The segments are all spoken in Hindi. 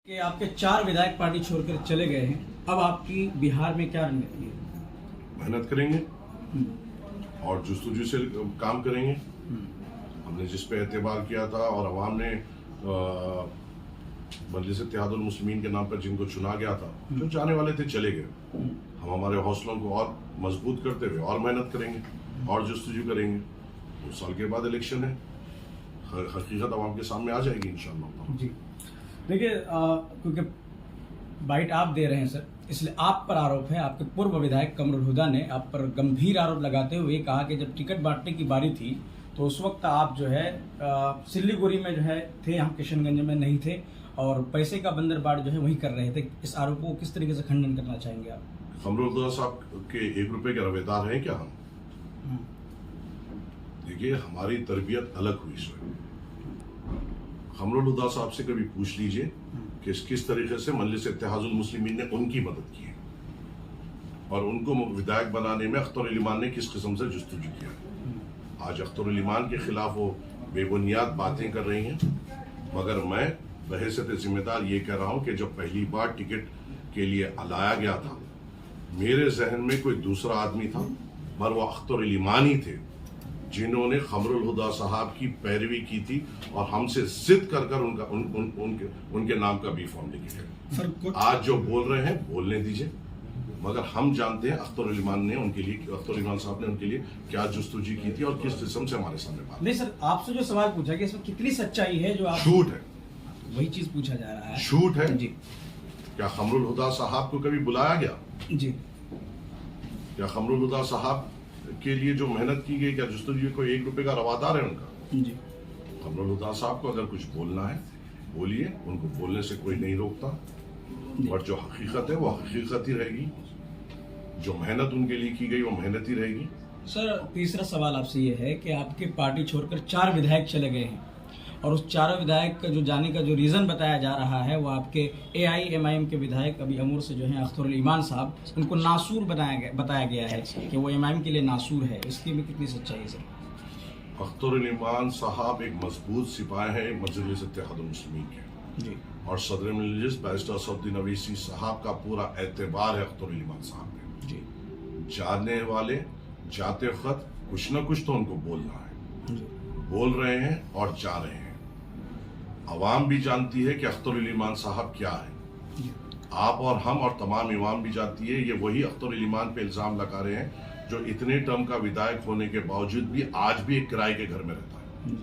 कि आपके 4 विधायक पार्टी छोड़कर चले गए हैं, अब आपकी बिहार में क्या रणनीति है? मेहनत करेंगे और जुस्तजू से काम करेंगे। हमने जिस पे एतबार किया था और अवाम ने मजलिस इत्तेहादुल मुस्लिमीन के नाम पर जिनको चुना गया था, जो जाने वाले थे चले गए। हम हमारे हौसलों को और मजबूत करते हुए और मेहनत करेंगे और जुस्तजू करेंगे। 2 साल के बाद इलेक्शन है, हकीकत अवाम के सामने आ जाएगी इंशाअल्लाह। जी देखिए, क्योंकि बाइट आप दे रहे हैं सर, इसलिए आप पर आरोप है। आपके पूर्व विधायक कमरुल हुदा ने आप पर गंभीर आरोप लगाते हुए कहा कि जब टिकट बांटने की बारी थी तो उस वक्त आप जो है सिल्लीगुड़ी में जो है थे, हम किशनगंज में नहीं थे, और पैसे का बंदरबाट जो है वही कर रहे थे। इस आरोप को किस तरीके से खंडन करना चाहेंगे आप? कमरुल हुदा साहब के 1 रुपए के रवेदार हैं क्या हम? देखिए, हमारी तरबियत अलग हुई इसमें। कमरुल हुदा साहब से कभी पूछ लीजिए कि किस तरीके से मजलिस इत्तेहादुल मुस्लिमीन ने उनकी मदद की और उनको विधायक बनाने में अख्तर इमान ने किस किस्म से जुस्तजू किया। आज अख्तर इमान के खिलाफ वो बेबुनियाद बातें कर रही हैं, मगर मैं बहैसियत जिम्मेदार ये कह रहा हूं कि जब पहली बार टिकट के लिए लाया गया था, मेरे जहन में कोई दूसरा आदमी था, पर वो अख्तर इमान ही थे जिन्होंने कमरुल हुदा साहब की पैरवी की थी और हमसे जिद कर कर उनके नाम का बी फॉर्म लिखे गए। आज जो बोल रहे हैं बोलने दीजिए, मगर हम जानते हैं अख्तर इमान ने उनके लिए, अख्तर इमान साहब ने उनके लिए क्या जुस्तजू की थी और किस किस्म से हमारे सामने बात। नहीं सर, आपसे जो सवाल पूछा कि इसमें कितनी सच्चाई है जो आप, झूठ है, वही चीज पूछा जा रहा है। झूठ है जी। क्या कमरुल हुदा साहब को कभी बुलाया गया? जी। क्या कमरुल हुदा साहब के लिए जो मेहनत की गई, क्या जुस्तजू कोई 1 रुपए का रवादार है उनका? जी। कमरुल हुदा साहब को अगर कुछ बोलना है बोलिए, उनको बोलने से कोई नहीं रोकता, और जो हकीकत है वो हकीकत ही रहेगी, जो मेहनत उनके लिए की गई वो मेहनत ही रहेगी। सर, तीसरा सवाल आपसे ये है कि आपके पार्टी छोड़कर 4 विधायक चले गए हैं, और उस 4 विधायक का जो जाने का जो रीज़न बताया जा रहा है वो आपके AIMIM के विधायक अभी अमूर से जो है अख्तर इमान साहब, उनको नासूर बताया गया है कि वो MIM के लिए नासूर है। इसकी में कितनी सच्चाई है सर? अख्तर इमान साहब एक मजबूत सिपाही है मजलिस इत्तेहादुल मुस्लिमीन के जी, और सदर मजलिस बैरिस्टर असदुद्दीन अवैसी साहब का पूरा एतबार है अख्तर इमान साहब पे जी। जाने वाले जाते वक्त कुछ न कुछ तो उनको बोलना है जी। बोल रहे हैं और जा रहे हैं। अवाम भी जानती है कि अख्तर इमान साहब क्या है, आप और हम और तमाम इमाम भी जानती है। ये वही अख्तर इमान पे इल्जाम लगा रहे हैं जो इतने टर्म का विधायक होने के बावजूद भी आज भी एक किराए के घर में रहता है।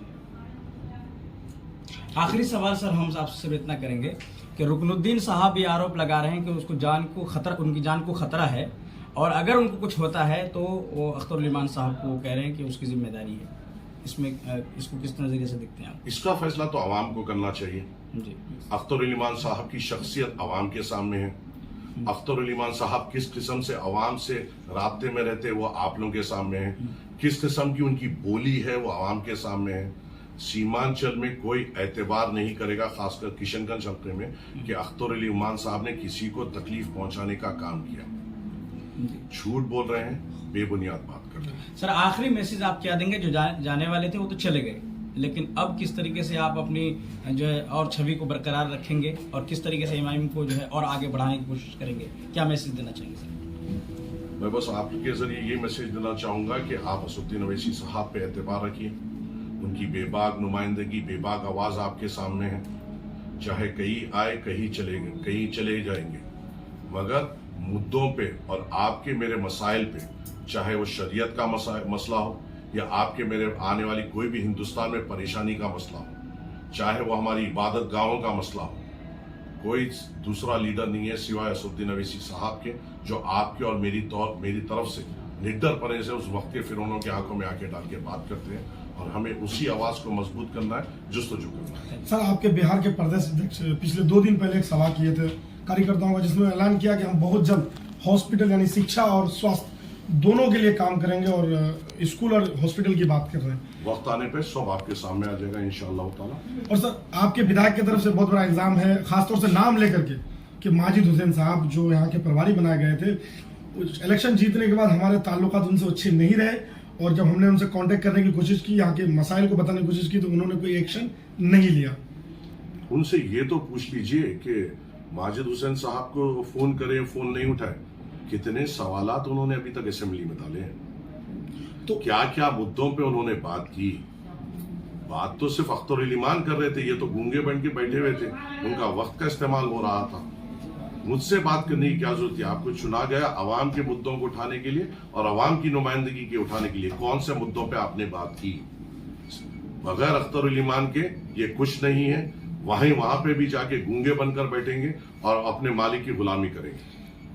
आखिरी सवाल सर, हम आपसे इतना करेंगे कि रुकनुद्दीन साहब भी आरोप लगा रहे हैं कि उसको जान को खतरा, उनकी जान को खतरा है, और अगर उनको कुछ होता है तो वो अख्तर इमान साहब को कह रहे हैं कि उसकी जिम्मेदारी है। इसमें इसको किस नजरिए से देखते हैं आप? इसका फैसला तो आवाम को करना चाहिए जी। अख्तर इमान साहब की शख्सियत आवाम के सामने है। अख्तर इमान साहब किस किस्म से आवाम से राब्ते में रहते हैं वो आप लोगों के सामने है। किस किस्म की उनकी बोली है वो आवाम के सामने है। सीमांचल में कोई एतबार नहीं करेगा, खासकर किशनगंज हल्के में, कि अख्तर इमान साहब ने किसी को तकलीफ पहुंचाने का काम किया। झूठ बोल रहे हैं, बेबुनियाद बात कर रहे हैं। सर, आखिरी मैसेज आप क्या देंगे? जो जाने वाले थे वो तो चले गए, लेकिन अब किस तरीके से आप अपनी जो है और छवि को बरकरार रखेंगे और किस तरीके से MIM को जो है और आगे बढ़ाने की कोशिश करेंगे? क्या मैसेज देना चाहेंगे सर? मैं बस आपके जरिए ये मैसेज देना चाहूंगा कि आप असदुद्दीन अवैसी साहब पे एतबार रखिए। उनकी बेबाक नुमाइंदगी, बेबाक आवाज आपके सामने है। चाहे कहीं आए कहीं चले जाएंगे, मगर मुद्दों पे और आपके मेरे मसाइल पे, चाहे वो शरीयत का मसला हो या आपके मेरे आने वाली कोई भी हिंदुस्तान में परेशानी का मसला हो, चाहे वो हमारी इबादत गाहों का मसला हो, कोई दूसरा लीडर नहीं है सिवाय असदुद्दीन अवैसी साहब के, जो आपके और मेरी तरफ से निडर पने से उस वक्त के फिरौनों के आंखों में आंखें डाल के बात करते हैं, और हमें उसी आवाज को मजबूत करना है, जुस्तजू करना है। सर, आपके बिहार के प्रदेश अध्यक्ष पिछले 2 दिन पहले एक सभा किए थे कार्यकर्ताओं का, जिसमें ऐलान किया कि हम बहुत जल्द हॉस्पिटल यानी शिक्षा और स्वास्थ्य दोनों के लिए काम करेंगे, और स्कूल और हॉस्पिटल की बात कर रहे हैं। वक्त आने पे सब आपके सामने आ जाएगा इंशाअल्लाह ताला। और सर, आपके विधायक की तरफ से बहुत बड़ा इल्जाम है, खासतौर से नाम लेकर के, कि माजिद हुसैन साहब जो यहाँ के प्रभारी बनाए गए थे, इलेक्शन जीतने के बाद हमारे ताल्लुकात उनसे अच्छे नहीं रहे, और जब हमने उनसे कांटेक्ट करने की कोशिश की, यहाँ के मसाइल को बताने की कोशिश की, तो उन्होंने कोई एक्शन नहीं लिया। उनसे ये तो पूछ लीजिए कि माजिद हुसैन साहब को फोन करें, फोन नहीं उठाए, कितने सवालात उन्होंने अभी तक असेंबली में डाले हैं, तो क्या क्या मुद्दों पे उन्होंने बात की। बात तो सिर्फ अख्तर अली ईमान कर रहे थे, ये तो गूंगे बन के बैठे हुए थे, उनका वक्त का इस्तेमाल हो रहा था। मुझसे बात करने की क्या जरूरत है? आपको चुना गया अवाम के मुद्दों को उठाने के लिए और अवाम की नुमाइंदगी के उठाने के लिए। कौन से मुद्दों पे आपने बात की? बगैर अख्तर अली ईमान के ये कुछ नहीं है। वहां पे भी जाके गूंगे बनकर बैठेंगे और अपने मालिक की गुलामी करेंगे।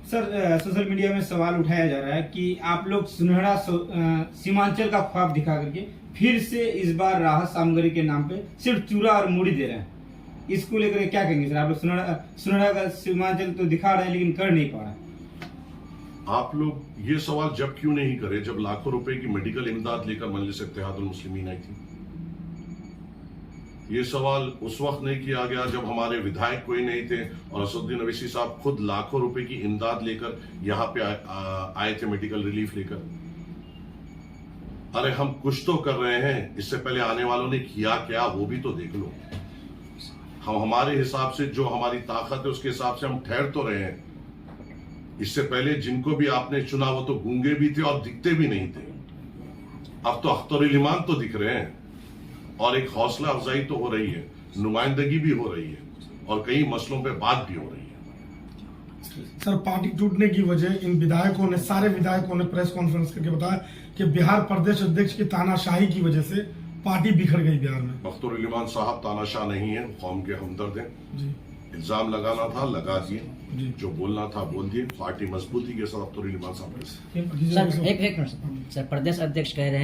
सर, सोशल मीडिया में सवाल उठाया जा रहा है कि आप लोग सुनहरा सीमांचल का ख्वाब दिखा करके फिर से इस बार राहत सामग्री के नाम पे सिर्फ चूरा और मूड़ी दे रहे हैं। इसको लेकर क्या कहेंगे सर? आप लोग सुनहरा का सीमांचल तो दिखा रहे हैं लेकिन कर नहीं पा रहे। आप लोग ये सवाल जब क्यों नहीं करे जब लाखों रुपए की मेडिकल इमदाद लेकर मजलिस इत्तेहादुल मुस्लिमीन आई थी? ये सवाल उस वक्त नहीं किया गया जब हमारे विधायक कोई नहीं थे और असदुद्दीन अवैसी साहब खुद लाखों रुपए की इमदाद लेकर यहां पे आए थे मेडिकल रिलीफ लेकर। अरे हम कुछ तो कर रहे हैं, इससे पहले आने वालों ने किया क्या वो भी तो देख लो। हम हमारे हिसाब से जो हमारी ताकत है उसके हिसाब से हम ठहर तो रहे हैं। इससे पहले जिनको भी आपने चुना वो तो गूंगे भी थे और दिखते भी नहीं थे। अब तो अख्तर अली ईमान तो दिख रहे हैं और एक हौसला अफजाई तो हो रही है, नुमाइंदगी भी हो रही है और कई मसलों पे बात भी हो रही है। सर, पार्टी टूटने की वजह इन विधायकों ने, सारे विधायकों ने प्रेस कॉन्फ्रेंस करके बताया कि बिहार प्रदेश अध्यक्ष की तानाशाही की वजह से पार्टी बिखर गई बिहार में। अख्तर अली ईमान साहब तानाशाह नहीं है, कौम के हमदर्द हैं। जी, इल्जाम लगाना था लगा दिए, जो बोलना था बोल दिए। पार्टी मजबूती के साथ अख्तर अली ईमान साहब के साथ। सर एक मिनट सर, प्रदेश अध्यक्ष कह रहे हैं